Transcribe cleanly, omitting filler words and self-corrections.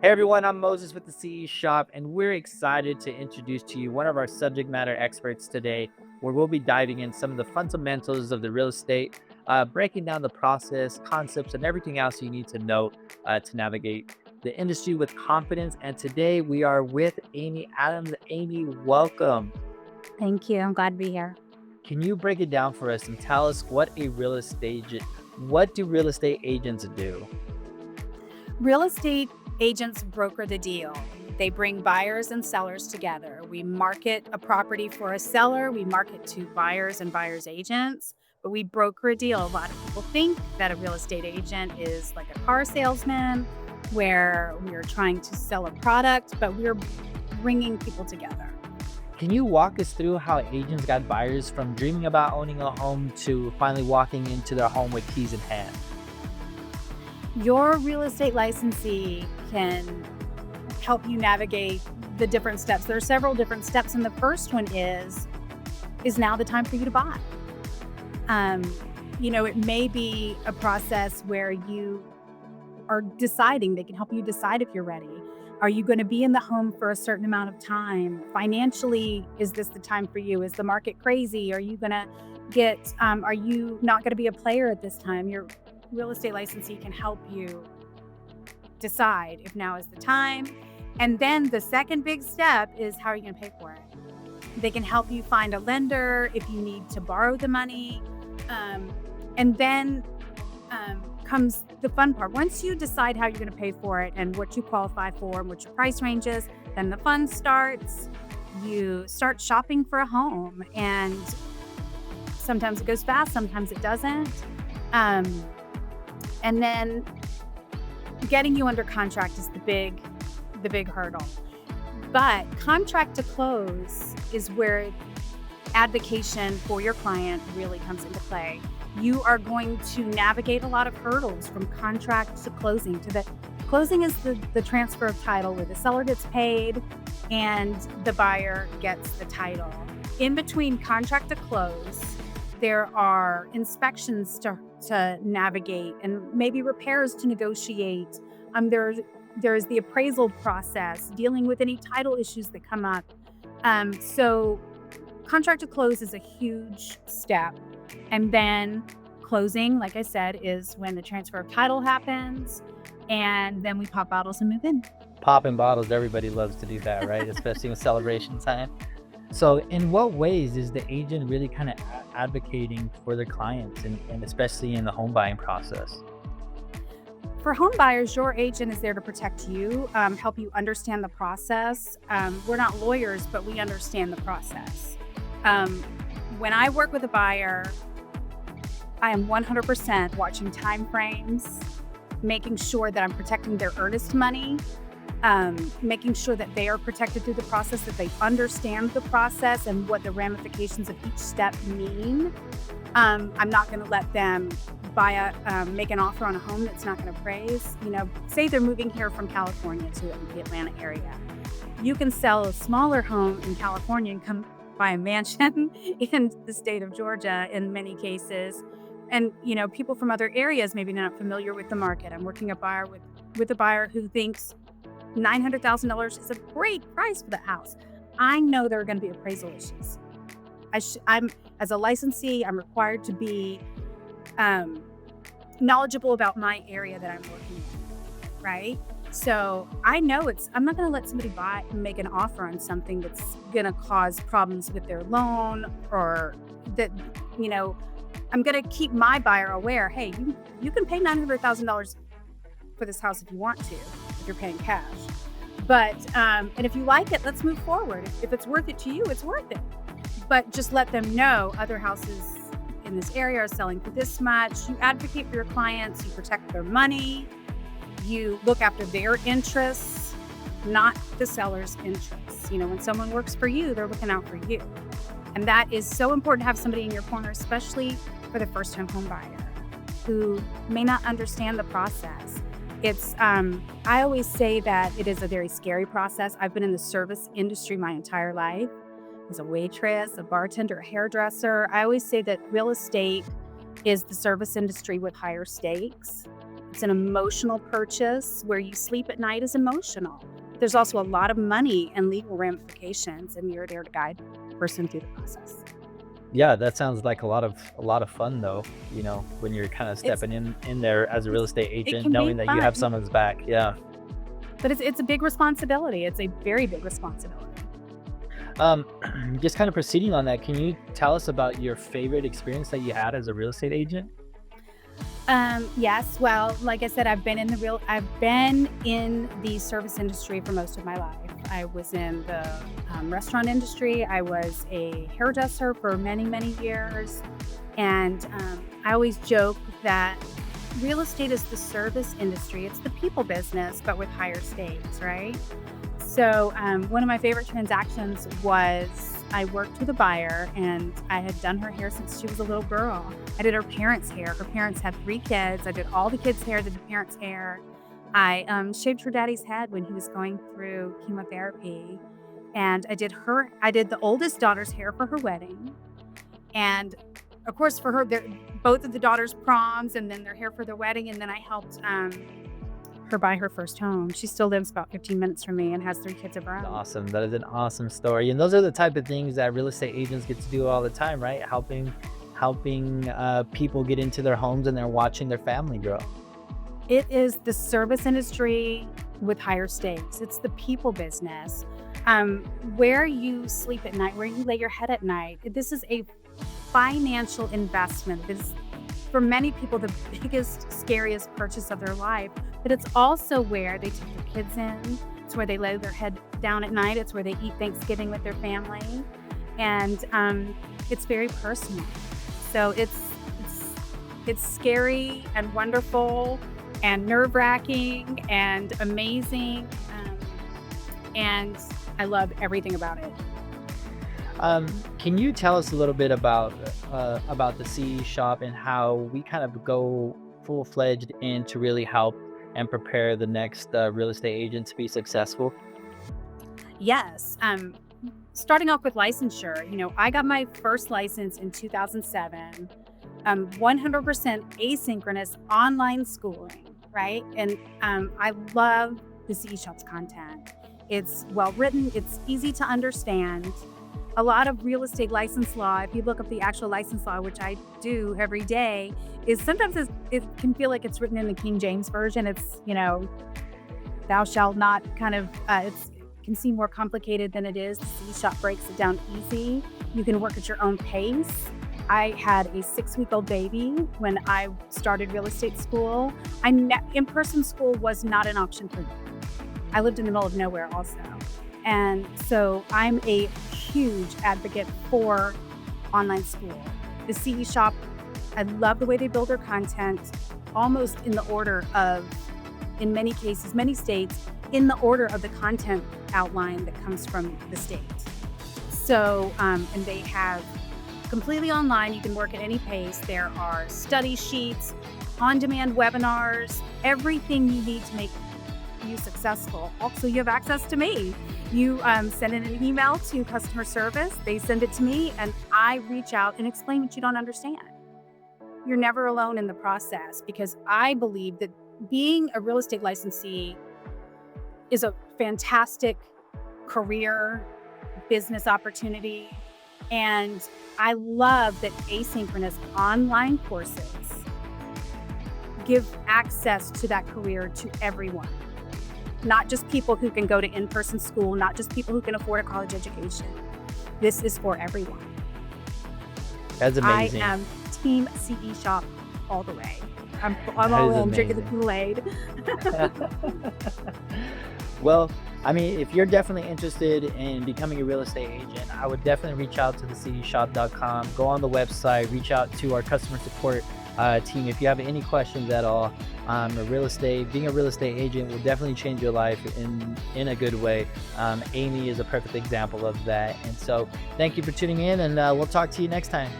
Hey everyone, I'm Moses with the CE Shop, and we're excited to introduce to you one of our subject matter experts today, where we'll be diving in some of the fundamentals of the real estate, breaking down the process, concepts, and everything else you need to know to navigate the industry with confidence. And today we are with Amy Adams. Amy, welcome. Thank you. I'm glad to be here. Can you break it down for us and tell us what do real estate agents do? Real estate agents broker the deal. They bring buyers and sellers together. We market a property for a seller, we market to buyers and buyers agents, but we broker a deal. A lot of people think that a real estate agent is like a car salesman where we're trying to sell a product, but we're bringing people together. Can you walk us through how agents got buyers from dreaming about owning a home to finally walking into their home with keys in hand? Your real estate licensee can help you navigate the different steps. There are several different steps, and the first one is now the time for you to buy. Um, it may be a process where you are deciding. They can help you decide if you're ready. Are you going to be in the home for a certain amount of time? Financially, is this the time for you? Is the market crazy? Are you going to are you not going to be a player at this time? Your real estate licensee can help you decide if now is the time. And then the second big step is, how are you going to pay for it? They can help you find a lender if you need to borrow the money. And then comes the fun part. Once you decide how you're going to pay for it and what you qualify for and what your price range is, then the fun starts. You start shopping for a home, and sometimes it goes fast, sometimes it doesn't. And then getting you under contract is the big hurdle. But contract to close is where advocation for your client really comes into play. You are going to navigate a lot of hurdles from contract to closing. Closing is the transfer of title, where the seller gets paid and the buyer gets the title. In between contract to close, there are inspections to navigate and maybe repairs to negotiate. There's the appraisal process, dealing with any title issues that come up. So contract to close is a huge step. And then closing, like I said, is when the transfer of title happens, and then we pop bottles and move in. Popping bottles, everybody loves to do that, right? Especially in celebration time. So, in what ways is the agent really kind of advocating for their clients and especially in the home buying process? For home buyers, your agent is there to protect you, help you understand the process. We're not lawyers, but we understand the process. When I work with a buyer, I am 100% watching time frames, making sure that I'm protecting their earnest money, making sure that they are protected through the process, that they understand the process and what the ramifications of each step mean. I'm not going to let them make an offer on a home that's not going to appraise. Say they're moving here from California to the Atlanta area. You can sell a smaller home in California and come buy a mansion in the state of Georgia in many cases. And, people from other areas maybe not familiar with the market. I'm working with a buyer who thinks $900,000 is a great price for the house. I know there are going to be appraisal issues. I'm as a licensee, I'm required to be knowledgeable about my area that I'm working in, right? So I know I'm not going to let somebody make an offer on something that's going to cause problems with their loan, or that, I'm going to keep my buyer aware. Hey, you can pay $900,000 for this house if you want to, if you're paying cash. But, and if you like it, let's move forward. If it's worth it to you, it's worth it. But just let them know other houses in this area are selling for this much. You advocate for your clients, you protect their money, you look after their interests, not the seller's interests. When someone works for you, they're looking out for you. And that is so important to have somebody in your corner, especially for the first-time home buyer who may not understand the process. I always say that it is a very scary process. I've been in the service industry my entire life. As a waitress, a bartender, a hairdresser. I always say that real estate is the service industry with higher stakes. It's an emotional purchase. Where you sleep at night is emotional. There's also a lot of money and legal ramifications, and you're there to guide the person through the process. Yeah, that sounds like a lot of fun though, when you're kind of It's stepping in there as a real it's estate it agent, can be knowing that you have fun, someone's back. Yeah. but it's a big responsibility. It's a very big responsibility. Um, just kind of proceeding on that, can you tell us about your favorite experience that you had as a real estate agent? Yes. Well, like I said, I've been in the service industry for most of my life. I was in the restaurant industry. I was a hairdresser for many, many years. And I always joke that real estate is the service industry. It's the people business, but with higher stakes, right? So, one of my favorite transactions was I worked with a buyer and I had done her hair since she was a little girl. I did her parents' hair. Her parents had 3 kids. I did all the kids' hair, did the parents' hair. I shaved her daddy's head when he was going through chemotherapy. And I did the oldest daughter's hair for her wedding. And of course, for her, both of the daughters' proms and then their hair for their wedding. And then I helped her buy her first home. She still lives about 15 minutes from me and has 3 kids of her own. Awesome. That is an awesome story. And those are the type of things that real estate agents get to do all the time, right? Helping people get into their homes and they're watching their family grow. It is the service industry with higher stakes. It's the people business. Where you sleep at night, where you lay your head at night. This is a financial investment. This is, for many people, the biggest, scariest purchase of their life. But it's also where they take their kids in. It's where they lay their head down at night. It's where they eat Thanksgiving with their family. And it's very personal. So it's scary and wonderful and nerve-wracking and amazing. And I love everything about it. Can you tell us a little bit about the CE shop and how we kind of go full-fledged in to really help and prepare the next real estate agent to be successful? Yes. Starting off with licensure, I got my first license in 2007, 100% asynchronous online schooling, right? And I love the CE Shop's content. It's well written, it's easy to understand. A lot of real estate license law, if you look up the actual license law, which I do every day, is sometimes it can feel like it's written in the King James Version. It's, thou shalt not kind of, it can seem more complicated than it is. The CE Shop breaks it down easy. You can work at your own pace. I had a 6-week-old baby when I started real estate school. In-person school was not an option for me. I lived in the middle of nowhere also. And so I'm a huge advocate for online school. The CE Shop, I love the way they build their content, almost in the order of, in many cases, many states, in the order of the content outline that comes from the state. So, and they have completely online, you can work at any pace. There are study sheets, on-demand webinars, everything you need to make you successful. Also, you have access to me. You send in an email to customer service, they send it to me, and I reach out and explain what you don't understand. You're never alone in the process, because I believe that being a real estate licensee is a fantastic career, business opportunity. And I love that asynchronous online courses give access to that career to everyone. Not just people who can go to in-person school, not just people who can afford a college education. This is for everyone. That's amazing. I am team CE Shop all the way. I'm That all is in, drinking the amazing. Kool-Aid. Well, I mean, if you're definitely interested in becoming a real estate agent, I would definitely reach out to the cdshop.com, go on the website, reach out to our customer support team if you have any questions at all. Being a real estate agent will definitely change your life in a good way. Amy is a perfect example of that. And so thank you for tuning in, and we'll talk to you next time.